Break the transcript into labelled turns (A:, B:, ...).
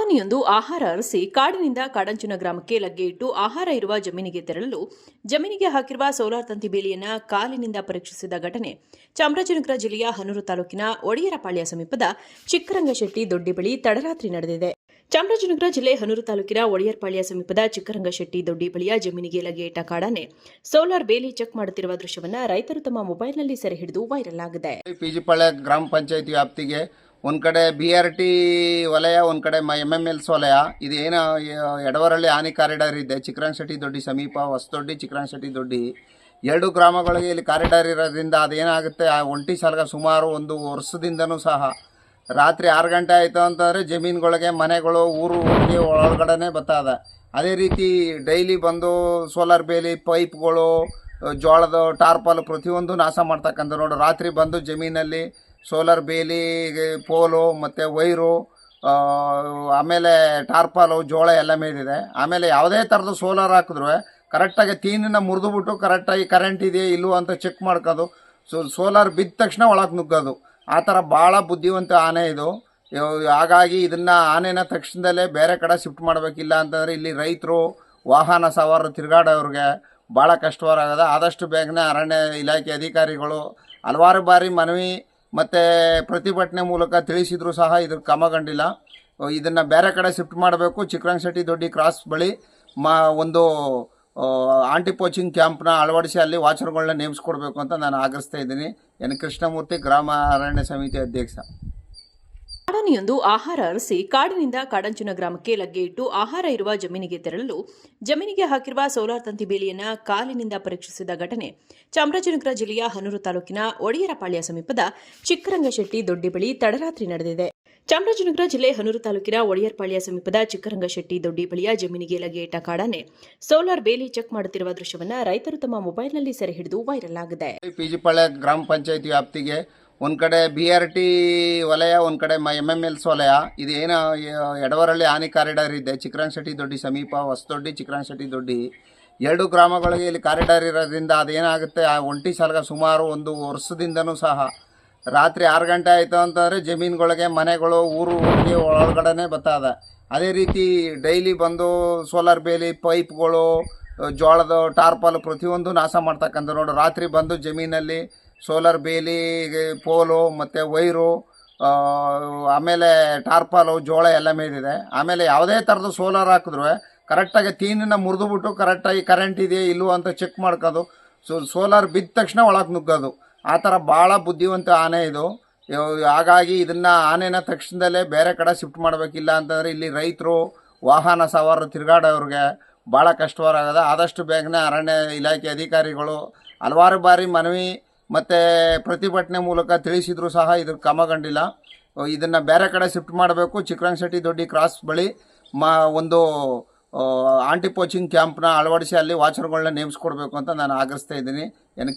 A: ಕಾಡಾನೆಯೊಂದು ಆಹಾರ ಅರಸಿ ಕಾಡಿನಿಂದ ಕಾಡಂಚಿನ ಗ್ರಾಮಕ್ಕೆ ಲಗ್ಗೆ ಇಟ್ಟು ಆಹಾರ ಇರುವ ಜಮೀನಿಗೆ ತೆರಳಲು ಜಮೀನಿಗೆ ಹಾಕಿರುವ ಸೋಲಾರ್ ತಂತಿ ಬೇಲಿಯನ್ನು ಕಾಲಿನಿಂದ ಪರೀಕ್ಷಿಸಿದ ಘಟನೆ ಚಾಮರಾಜನಗರ ಜಿಲ್ಲೆಯ ಹನೂರು ತಾಲೂಕಿನ ಒಡೆಯರಪಾಳ್ಯ ಸಮೀಪದ ಚಿಕ್ಕರಂಗಶೆಟ್ಟಿ ದೊಡ್ಡಿ ಬಳಿ ತಡರಾತ್ರಿ ನಡೆದಿದೆ. ಚಾಮರಾಜನಗರ ಜಿಲ್ಲೆ ಹನೂರು ತಾಲೂಕಿನ ಒಡೆಯರಪಾಳ್ಯ ಸಮೀಪದ ಚಿಕ್ಕರಂಗಶೆಟ್ಟಿ ದೊಡ್ಡಿ ಬಳಿಯ ಜಮೀನಿಗೆ ಲಗ್ಗೆ ಇಟ್ಟ ಕಾಡಾನೆ ಸೋಲಾರ್ ಬೇಲಿ ಚೆಕ್ ಮಾಡುತ್ತಿರುವ ದೃಶ್ಯವನ್ನು ರೈತರು ತಮ್ಮ ಮೊಬೈಲ್ನಲ್ಲಿ ಸೆರೆ ಹಿಡಿದು ವೈರಲ್ ಆಗಿದೆ.
B: ಪಿಜಿಪಾಳ್ಯ ಗ್ರಾಮ ಪಂಚಾಯತಿ ವ್ಯಾಪ್ತಿಗೆ ಒಂದು ಕಡೆ BRT ವಲಯ, ಒಂದು ಕಡೆ MMLS ವಲಯ. ಇದೇನು ಎಡವರಳ್ಳಿ ಆನೆ ಕಾರಿಡಾರ್ ಇದೆ. ಚಿಕ್ಕರಂಗಶೆಟ್ಟಿ ದೊಡ್ಡಿ ಸಮೀಪ ಹೊಸದೊಡ್ಡಿ ಚಿಕ್ಕರಂಗಶೆಟ್ಟಿ ದೊಡ್ಡಿ ಎರಡು ಗ್ರಾಮಗಳಿಗೆ ಇಲ್ಲಿ ಕಾರಿಡಾರ್ ಇರೋದ್ರಿಂದ ಅದೇನಾಗುತ್ತೆ, ಆ ಒಂಟಿ ಸಲಗ ಸುಮಾರು ಒಂದು ವರ್ಷದಿಂದನೂ ಸಹ ರಾತ್ರಿ 6 ಗಂಟೆ ಆಯಿತು ಅಂತಂದರೆ ಜಮೀನುಗಳಿಗೆ ಮನೆಗಳು ಊರಿಗೆ ಒಳಗಡೆ ಬರ್ತದೆ. ಅದೇ ರೀತಿ ಡೈಲಿ ಬಂದು ಸೋಲಾರ್ ಬೇಲಿ ಪೈಪ್ಗಳು, ಜೋಳದ ಟಾರ್ಪಲ್ ಪ್ರತಿಯೊಂದು ನಾಶ ಮಾಡ್ತಕ್ಕಂಥ ನೋಡು. ರಾತ್ರಿ ಬಂದು ಜಮೀನಲ್ಲಿ ಸೋಲಾರ್ ಬೇಲಿ, ಪೋಲು ಮತ್ತು ವೈರು, ಆಮೇಲೆ ಟಾರ್ಪಲು, ಜೋಳ ಎಲ್ಲ ಮೇದಿದೆ. ಆಮೇಲೆ ಯಾವುದೇ ಥರದ ಸೋಲಾರ್ ಹಾಕಿದ್ರು ಕರೆಕ್ಟಾಗಿ ತೀನನ್ನು ಮುರಿದುಬಿಟ್ಟು ಕರೆಕ್ಟಾಗಿ ಕರೆಂಟ್ ಇದೆಯಾ ಇಲ್ಲವೋ ಅಂತ ಚೆಕ್ ಮಾಡ್ಕೋದು. ಸೋಲಾರ್ ಬಿದ್ದ ತಕ್ಷಣ ಒಳಗೆ ನುಗ್ಗೋದು. ಆ ಥರ ಭಾಳ ಬುದ್ಧಿವಂತ ಆನೆ ಇದು. ಹಾಗಾಗಿ ಇದನ್ನು ಆನೆನ ತಕ್ಷಣದಲ್ಲೇ ಬೇರೆ ಕಡೆ ಶಿಫ್ಟ್ ಮಾಡಬೇಕಿಲ್ಲ ಅಂತಂದರೆ ಇಲ್ಲಿ ರೈತರು, ವಾಹನ ಸವಾರರು ತಿರುಗಾಡೋರಿಗೆ ಭಾಳ ಕಷ್ಟವಾಗದ. ಆದಷ್ಟು ಬೇಗನೆ ಅರಣ್ಯ ಇಲಾಖೆ ಅಧಿಕಾರಿಗಳು ಹಲವಾರು ಬಾರಿ ಮನವಿ ಮತ್ತು ಪ್ರತಿಭಟನೆ ಮೂಲಕ ತಿಳಿಸಿದ್ರು ಸಹ ಇದು ಕ್ರಮಗೊಂಡಿಲ್ಲ. ಇದನ್ನು ಬೇರೆ ಕಡೆ ಶಿಫ್ಟ್ ಮಾಡಬೇಕು. ಚಿಕ್ಕರಂಗಶೆಟ್ಟಿ ದೊಡ್ಡಿ ಕ್ರಾಸ್ ಬಳಿ ಒಂದು ಆಂಟಿ ಪೋಚಿಂಗ್ ಕ್ಯಾಂಪ್ನ ಅಳವಡಿಸಿ ಅಲ್ಲಿ ವಾಚರ್ಗಳನ್ನ ನೇಮಿಸ್ಕೊಡ್ಬೇಕು ಅಂತ ನಾನು ಆಗ್ರಹಿಸ್ತಾ ಇದ್ದೀನಿ. ಎನ್ ಕೃಷ್ಣಮೂರ್ತಿ, ಗ್ರಾಮ ಅರಣ್ಯ ಸಮಿತಿ ಅಧ್ಯಕ್ಷ.
A: ಕಾಡಾನೆಯೊಂದು ಆಹಾರ ಅರಸಿ ಕಾಡಿನಿಂದ ಕಾಡಂಚಿನ ಗ್ರಾಮಕ್ಕೆ ಲಗ್ಗೆ ಇಟ್ಟು ಆಹಾರ ಇರುವ ಜಮೀನಿಗೆ ತೆರಳಲು ಜಮೀನಿಗೆ ಹಾಕಿರುವ ಸೋಲಾರ್ ತಂತಿ ಬೇಲಿಯನ್ನು ಕಾಲಿನಿಂದ ಪರೀಕ್ಷಿಸಿದ ಘಟನೆ ಚಾಮರಾಜನಗರ ಜಿಲ್ಲೆಯ ಹನೂರು ತಾಲೂಕಿನ ಒಡೆಯರಪಾಳ್ಯ ಸಮೀಪದ ಚಿಕ್ಕರಂಗಶೆಟ್ಟಿ ದೊಡ್ಡಿ ಬಳಿ ತಡರಾತ್ರಿ ನಡೆದಿದೆ. ಚಾಮರಾಜನಗರ ಜಿಲ್ಲೆ ಹನೂರು ತಾಲೂಕಿನ ಒಡೆಯರಪಾಳ್ಯ ಸಮೀಪದ ಚಿಕ್ಕರಂಗಶೆಟ್ಟಿ ದೊಡ್ಡಿ ಬಳಿಯ ಜಮೀನಿಗೆ ಲಗ್ಗೆ ಇಟ್ಟ ಕಾಡಾನೆ ಸೋಲಾರ್ ಬೇಲಿ ಚೆಕ್ ಮಾಡುತ್ತಿರುವ ದೃಶ್ಯವನ್ನು ರೈತರು ತಮ್ಮ ಮೊಬೈಲ್ನಲ್ಲಿ ಸೆರೆ ಹಿಡಿದು ವೈರಲ್ ಆಗಿದೆ.
B: ಪಿಜಿಪಾಳ್ಯ ಗ್ರಾಮ ಪಂಚಾಯತಿ ವ್ಯಾಪ್ತಿಗೆ ಒಂದು ಕಡೆ BRT ವಲಯ, ಒಂದು ಕಡೆ MMLS ವಲಯ. ಇದೇನು ಎಡವರಳ್ಳಿ ಆನೆ ಕಾರಿಡಾರ್ ಇದೆ. ಚಿಕ್ಕರಂಗಶೆಟ್ಟಿ ದೊಡ್ಡಿ ಸಮೀಪ ಹೊಸದೊಡ್ಡಿ ಚಿಕ್ಕರಂಗಶೆಟ್ಟಿ ದೊಡ್ಡಿ ಎರಡು ಗ್ರಾಮಗಳಿಗೆ ಇಲ್ಲಿ ಕಾರಿಡಾರ್ ಇರೋದ್ರಿಂದ ಅದೇನಾಗುತ್ತೆ, ಆ ಒಂಟಿ ಸಲಗ ಸುಮಾರು ಒಂದು ವರ್ಷದಿಂದನೂ ಸಹ ರಾತ್ರಿ 6 ಗಂಟೆ ಆಯಿತು ಅಂತಂದರೆ ಜಮೀನುಗಳಿಗೆ ಮನೆಗಳು ಊರಿಗೆ ಒಳಗಡೆ ಬರ್ತದೆ. ಅದೇ ರೀತಿ ಡೈಲಿ ಬಂದು ಸೋಲಾರ್ ಬೇಲಿ ಪೈಪ್ಗಳು, ಜೋಳದ ಟಾರ್ಪಲ್ ಪ್ರತಿಯೊಂದು ನಾಶ ಮಾಡ್ತಕ್ಕಂಥ ನೋಡು. ರಾತ್ರಿ ಬಂದು ಜಮೀನಲ್ಲಿ ಸೋಲಾರ್ ಬೇಲಿ, ಪೋಲು ಮತ್ತು ವೈರು, ಆಮೇಲೆ ಟಾರ್ಪಲು, ಜೋಳ ಎಲ್ಲ ಮೇದಿದೆ. ಆಮೇಲೆ ಯಾವುದೇ ಥರದ ಸೋಲಾರ್ ಹಾಕಿದ್ರು ಕರೆಕ್ಟಾಗಿ ತೀನನ್ನು ಮುರಿದುಬಿಟ್ಟು ಕರೆಕ್ಟಾಗಿ ಕರೆಂಟ್ ಇದೆಯಾ ಇಲ್ಲವೋ ಅಂತ ಚೆಕ್ ಮಾಡ್ಕೋದು. ಸೋಲಾರ್ ಬಿದ್ದ ತಕ್ಷಣ ಒಳಗೆ ನುಗ್ಗೋದು. ಆ ಥರ ಭಾಳ ಬುದ್ಧಿವಂತ ಆನೆ ಇದು. ಹಾಗಾಗಿ ಇದನ್ನು ಆನೆನ ತಕ್ಷಣದಲ್ಲೇ ಬೇರೆ ಕಡೆ ಶಿಫ್ಟ್ ಮಾಡಬೇಕಿಲ್ಲ ಅಂತಂದರೆ ಇಲ್ಲಿ ರೈತರು, ವಾಹನ ಸವಾರರು ತಿರುಗಾಡೋರಿಗೆ ಭಾಳ ಕಷ್ಟವಾಗದ. ಆದಷ್ಟು ಬೇಗನೆ ಅರಣ್ಯ ಇಲಾಖೆ ಅಧಿಕಾರಿಗಳು ಹಲವಾರು ಬಾರಿ ಮನವಿ ಮತ್ತು ಪ್ರತಿಭಟನೆ ಮೂಲಕ ತಿಳಿಸಿದ್ರು ಸಹ ಇದು ಕ್ರಮಗೊಂಡಿಲ್ಲ. ಇದನ್ನು ಬೇರೆ ಕಡೆ ಶಿಫ್ಟ್ ಮಾಡಬೇಕು. ಚಿಕ್ಕರಂಗಶೆಟ್ಟಿ ದೊಡ್ಡಿ ಕ್ರಾಸ್ ಬಳಿ ಒಂದು ಆಂಟಿ ಪೋಚಿಂಗ್ ಕ್ಯಾಂಪ್ನ ಅಳವಡಿಸಿ ಅಲ್ಲಿ ವಾಚರ್ಗಳನ್ನ ನೇಮಿಸ್ಕೊಡ್ಬೇಕು ಅಂತ ನಾನು ಆಗ್ರಹಿಸ್ತಾ ಇದ್ದೀನಿ. ಎನ್